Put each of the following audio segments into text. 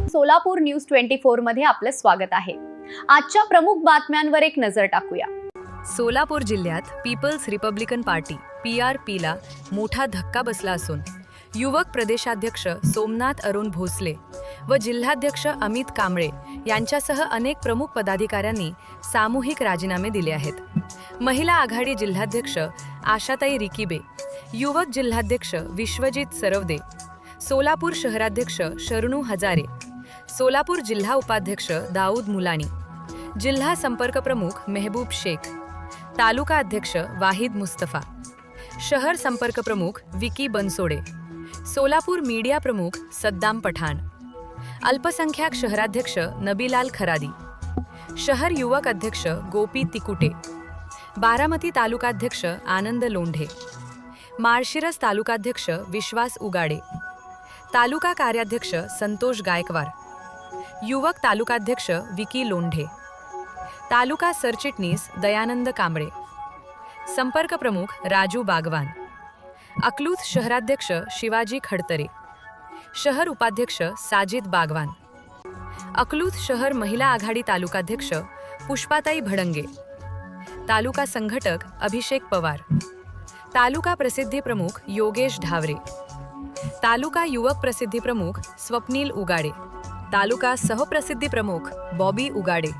Solapur news 24 मध्ये आपलं स्वागत आहे। आजच्या प्रमुख बातम्यांवर एक नजर टाकूया। सोलापूर जिल्ह्यात पीपल्स रिपब्लिकन पार्टी PRPला मोठा धक्का बसला असून युवक प्रदेशाध्यक्ष सोमनाथ अरुण भोसले व जिल्हाध्यक्ष अमित कांबळे यांच्यासह अनेक प्रमुख पदाधिकाऱ्यांनी सामूहिक राजीनामे दिले आहेत। महिला आघाडी जिल्हाध्यक्ष आशाताई रिकीबे, युवक जिल्हाध्यक्ष विश्वजित सरवदे, सोलापूर शहराध्यक्ष शरणू हजारे, सोलापूर जिल्हा उपाध्यक्ष दाऊद मुलानी, जिल्हा संपर्क प्रमुख मेहबूब शेख, तालुका अध्यक्ष वाहिद मुस्तफा, शहर संपर्क प्रमुख विकी बनसोडे, सोलापूर मीडिया प्रमुख सद्दाम पठाण, अल्पसंख्याक शहराध्यक्ष नबीलाल खरादी, शहर युवक अध्यक्ष गोपी तिकुटे, बारामती तालुकाध्यक्ष आनंद लोंढे, माळशिरस तालुकाध्यक्ष विश्वास उगाडे, तालुका कार्याध्यक्ष संतोष गायकवाड, युवक तालुकाध्यक्ष विकी लोंढे, तालुका सरचिटणीस दयानंद कांबळे, संपर्क प्रमुख राजू बागवान, अकलूज शहराध्यक्ष शिवाजी खडतरे, शहर उपाध्यक्ष साजिद बागवान, अकलूज शहर महिला आघाडी तालुकाध्यक्ष पुष्पाताई भडंगे, तालुका संघटक अभिषेक पवार, तालुका प्रसिद्धी प्रमुख योगेश ढावरे, तालुका युवक प्रसिद्धी प्रमुख स्वप्नील उगाडे, तालुका सहप्रसिद्धी प्रमुख बॉबी उगाडे,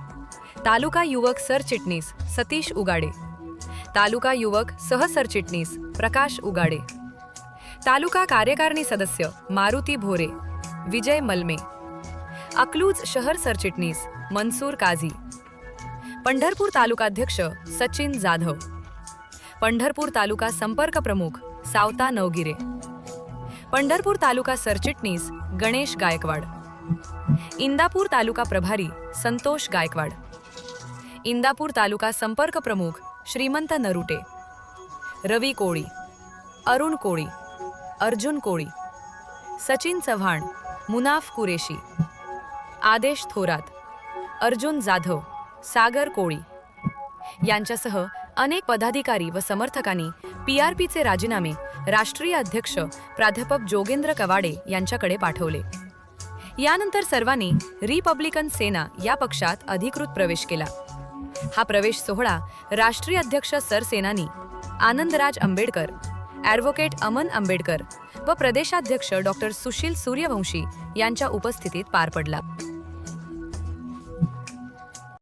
तालुका युवक सरचिटणीस सतीश उगाडे, तालुका युवक सहसरचिटणीस प्रकाश उगाडे, तालुका कार्यकारिणी सदस्य मारुती भोरे, विजय मलमे, अकलूज शहर सरचिटणीस मनसूर काझी, पंढरपूर तालुकाध्यक्ष सचिन जाधव, पंढरपूर तालुका संपर्क प्रमुख सावता नवगिरे, पंढरपूर तालुका सरचिटणीस गणेश गायकवाड, इंदापूर तालुका प्रभारी संतोष गायकवाड, इंदापूर तालुका संपर्क प्रमुख श्रीमंत नरुटे, रवी कोळी, अरुण कोळी, अर्जुन कोळी, सचिन चव्हाण, मुनाफ कुरेशी, आदेश थोरात, अर्जुन जाधव, सागर कोळी यांच्यासह अनेक पदाधिकारी व समर्थकांनी PRPचे राजीनामे राष्ट्रीय अध्यक्ष प्राध्यापक जोगेंद्र कवाडे यांच्याकडे पाठवले। यानंतर सर्वांनी रिपब्लिकन सेना या पक्षात अधिकृत प्रवेश केला। हा प्रवेश सोहळा राष्ट्रीय अध्यक्ष सरसेनानी आनंदराज आंबेडकर, ॲडव्होकेट अमन आंबेडकर व प्रदेशाध्यक्ष डॉ. सुशील सूर्यवंशी यांच्या उपस्थितीत पार पडला।